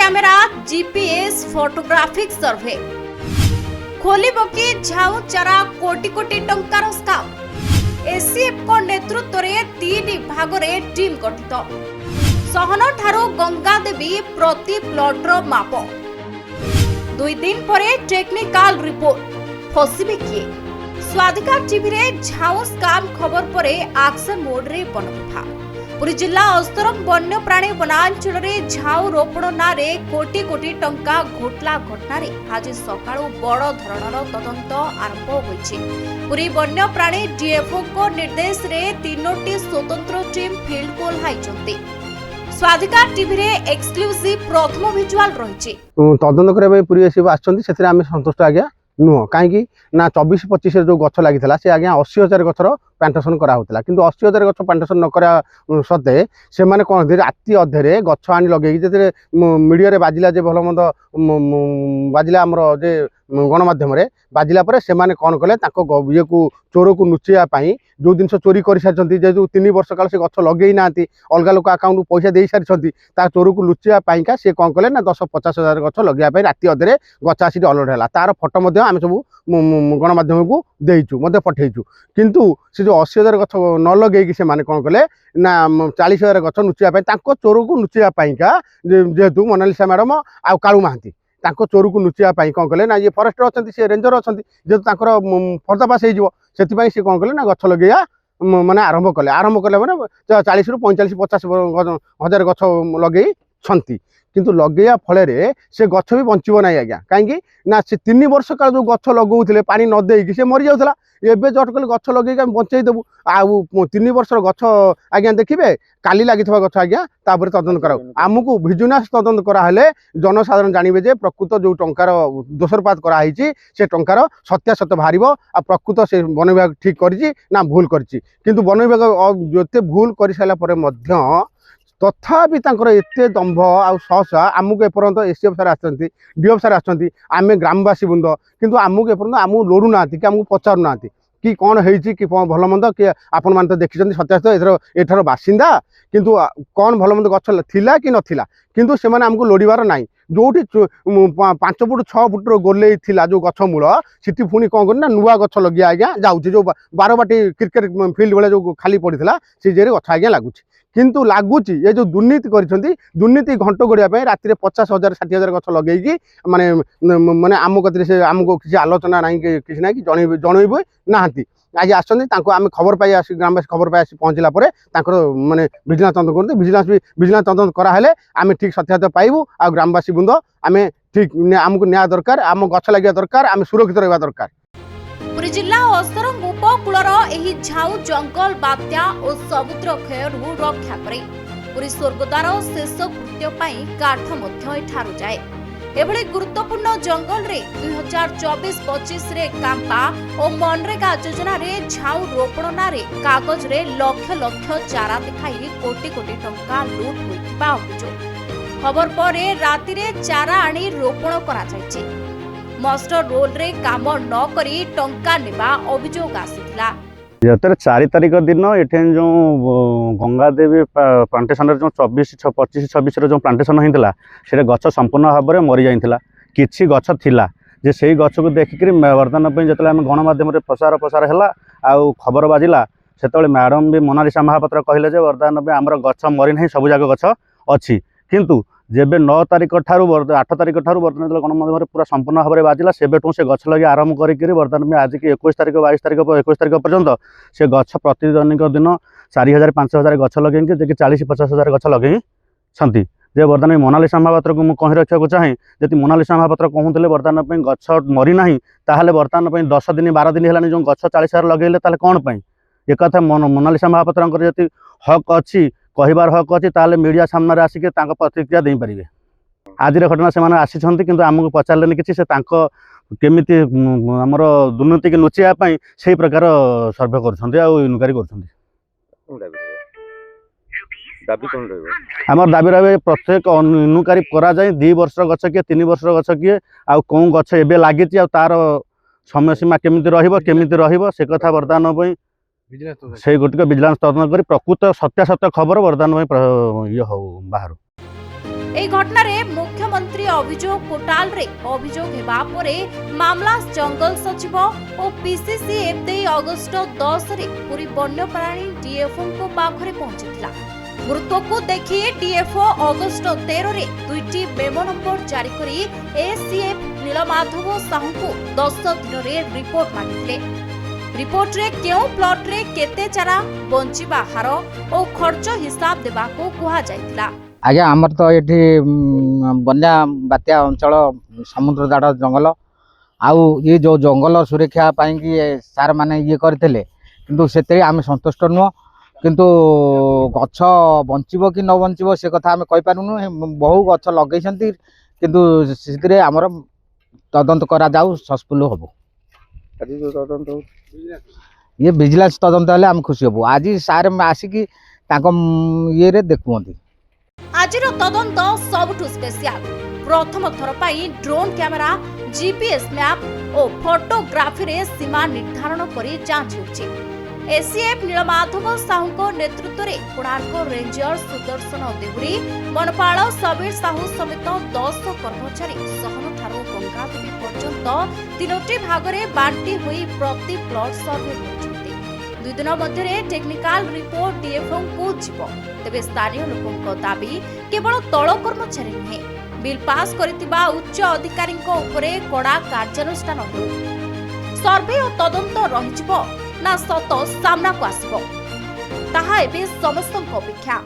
Camera GPS photographic सर्वे खोलिब कि झाऊ चारा कोटी कोटी टंकार स्काम एसीएफ को नेतृत्व में 3 भागरे टीम गठित सहन ठारू गंगा देवी प्रति प्लॉटर माप 2 दिन पर टेक्निकल रिपोर्ट फसिबे किए स्वाधिकार टीवी रे झाऊ स्काम खबर पर एक्शन मोड रे वन विभाग पुरी जिला अस्तरंग वन्य प्राणी वनांचल रे झाऊ रोपण नारे कोटी कोटी टंका घोटला घटना रे आज सकाळु बड़ धरणर तदंत आरंभ होइछि। पुरी वन्य प्राणी डीएफओ को निर्देश रे 3टी स्वतंत्र टीम फील्ड को ओह्लाइछन्ति। स्वाधिकार टीवी रे एक्सक्लूसिव प्रथम विजुअल रहिछि। तदंत करे पुरी एसब आछन्ति सेथिरे आमे संतुष्ट आज्ञा नुह कहीं ना 24-25 जो गछ लगी से आज्ञा 80,000 गछर प्लांटेसन कराला कि 80,000 गछ प्लांटेसन न करा सत्ते से मैंने कौन राति अधे गछ आनी लगे जो मीडिया बाजिला जे भल मंद बाजिला आमर जे गणमाध्यम बाजिला से कौन कले ये को चोर को नुचेवाई जो जिन चोरी कर सारी जो 3 वर्ष काल से गछ लगे ना अलग लोक आकाउंट पैसा दे सारी चोर को लुचेवाईका सी कौन कले ना 10-50,000 गछ लगे राति अधे गछ आसिक अलर्ट है तार फटो आम सब गणमाध्यम को देचु पठेचु किंतु से जो 80,000 गछ न लगे से माने कौन कले ना 40,000 गछ नुचेवाई चोर को नुचेवाईका जेहेतु मोनालिसा मैडम आ कालू महांती चोर को नुचेवाई कौन कले ना ये फरेस्टर अच्छा सी रेंजर अच्छा जेहेतु पर्दाफाश से कौन कले ना गछ लगे माने आरंभ कले मैंने 40 ରୁ 45-50,000 गछ लगे किंतु लगे फल से गछ भी बचब ना आज्ञा कहीं ना से 3 वर्ष काल जो गछ लगौले पानी न देकी से मरी जाऊला एवं जट कले गछ लगे बचईदेबू आउ 3 वर्ष गछ आज्ञा देखिए काली लगी गछ आज्ञा तापर तदंत करा आमको भिजिलेंस तदंत कराले जनसाधारण जानवे जे प्रकृत जो टंकार दोषरपात कराई से टंकार सत्यासत्य बाहर आ प्रकृत से वन विभाग ठीक करी ना भूल करी किंतु वन विभाग जो भूल कर सारा तथापि एत दंभ आसा आमको एपर्यंत एसीएफ सार आसती डीएफ सार आम ग्रामवासी बृंद किंतु आमको एपर्यंत आमको लोड़ू ना कि आमको पचारू ना कि कौन कि भल मंद कि आपण मैंने तो देखते सत्यासत्य एठार बासिंदा किंतु कौन भल मंद गछ थिला कि नथिला किंतु से आमको लोड़ार ना जो 5 फुट 6 फुट गोले जो गछ मूल सीटी पुणी कौन करना नुआ गछ लगे आज्ञा जाऊँगी जो 12 बाटी क्रिकेट फील्ड भाई जो खाली पड़ा से जे गछ आज्ञा लगुच किंतु लगुच ये जो दुर्नीति दुर्नीति घंट गड़ाई राति 50,000-60,000 गछ लगे माने माने आम कति से आमको किसी आलोचना ना कि ना कि जनइबे ना आज आम खबर पाई ग्रामवासी खबर पाई पहुँचला माने विजिलेंस तदंत करते विजिलेंस तदंत कराले आम ठीक सत्यासत्य पाइबू आ ग्रामवासी बृंद आम ठीक आमको न्याय दरकार आम गछ लगे दरकार आम सुरक्षित रहा दरकार। पुरी जिला अस्तरंग उपकूलर एही झाऊ जंगल बात्या और समुद्र क्षयरू रक्षा करे पुरी स्वर्गद्वार शेष कृत्य पाई काठ मध्य एठारू जाए एभली गुरुत्वपूर्ण जंगल रे 2024-25 रे कांपा और मनरेगा योजना रे झाऊ रोपण नारे कागज रे लक्ष लक्ष चारा दिखाई कोटी कोटी टंका लूट होइबा अभियोग खबर पर राति रे चारा आनी रोपण करा जायछि मास्टर रोल रे काम न करी टंका नेबा अभियोग आसीथिला। 4 तारिख दिन ये जो गंगा देवी प्लांटेसन जो 25-26 जो प्लांटेसन होता से गछ संपूर्ण भाव में मरी जाता किसी गछ थिला जे से गछ को देखिक बर्तमान जो आम गणमाध्यम प्रसार है आउ खबर बाजिला से मैडम भी मोनालिसा महापात्र कहले बर्तमान आमर गछ मरी ना सब जाक गछ अच्छी किंतु जेबे 9 तारिख ठारू 8 तारिख ठारू बर्तमान गणमाध्यम पूरा संपूर्ण भाव में बाजिला सेबेठू से गछ लगे आरंभ करी बर्तमान में आज की 21 तारिख 22 तारिख 21 तारिख पर्यंत से गछ प्रतिदिनिक दिन 4,000-5,000 गछ लगे जे 40-50,000 गछ लगे जे बर्तमान मोनालिसा महापात्र को मुझे कही रखा चाहे जब मोनालिसा महापात्र कहते बर्तमान गछ मरी ना ताहले बर्तमान 10 दिन 12 दिन है जो गछ 40,000 लगे कौन पाई एक कथा मोनालिसा महापात्र जी हक अच्छी कहबार हक अच्छी ताले मीडिया सामने आसिक प्रतिक्रिया दे पारे आज घटना से आसी कि आमको पचारे कि केमी आमर दुर्नीति की लुचाई से प्रकार सर्वे कर आमर दाबी रही प्रत्येक इनुकारी करा 2 वर्ष गछ किए 3 वर्ष गछ किए आ कौन गछ एवं लगी तार समय सीमा केमी से कथा बर्तमान से गोटिक विजिलेंस तदंत कर प्रकृत सत्यासत्य खबर बर्तमान ये हो बाहर এই ঘটনার মুখ্যমন্ত্রী অভিযোগ পোর্টাল রে অভিযোগ হেবা পরে মামলা জঙ্গল সচিব ও পিসিসি এফ অগষ্ট 10 রে পুରୀ বন্যপ্রাণী ডিএফओ को पाखरे पहुंचीला। गुरुत्व को देखी डीएफओ अगस्ट 13 रे दुईटी मेमो नंबर जारी करी एसीएफ नीलमाधव साहू को 10 दिन रे रिपोर्ट मांगिले। रिपोर्ट रे केउ प्लॉट रे केते चारा बंचिबा हार और खर्च हिसाब देबा को कहा जायतिला। आज्ञा आमर तो ये बन्या बात्या अंचल समुद्र दाड़ जंगल आउ ये जो जंगल सुरक्षा कि सार माने ये करते किंतु से आम संतुष्ट नुह किंतु गछ बंचब कि न बंचब से कथा आम कहि पारुनु। बहु गछ लगे किंतु से आमर तदंत करा जाऊ सक्सेसफुल हबो। ये विजिलेंस तदंत हेले आम खुशी हबो। आज सार आसिकी ये रे देखुंती। आजिर तदंत सबुठु स्पेशल प्रथम थर पाई ड्रोन कैमेरा जीपीएस मैप और फोटोग्राफी रे सीमा निर्धारण करी जांच होछि। एसीएफ नीलमाधव साहू नेतृत्व में कोणार्क रेंजर सुदर्शन देहुरी वनपाल सबीर साहू समेत 10 कर्मचारी सहन ठारू गंगादेवी पर्यंत 3टी भाग में बांटी हुई प्रति प्लॉट सर्वे करछन्ते। 2 दिन मध्य टेक्निकल रिपोर्ट डीएफओ को जीव। तेबे स्थानीय लोकों दाबी केवल तल कर्मचारी नुहे बिल पास करितिबा उच्च अधिकारी उपरे कड़ा कार्यानुष्ठान हो। सर्वे और तदंत रहिजिबो ना सत सामना को आसिबो ताहा एबे समस्तक अपेक्षा।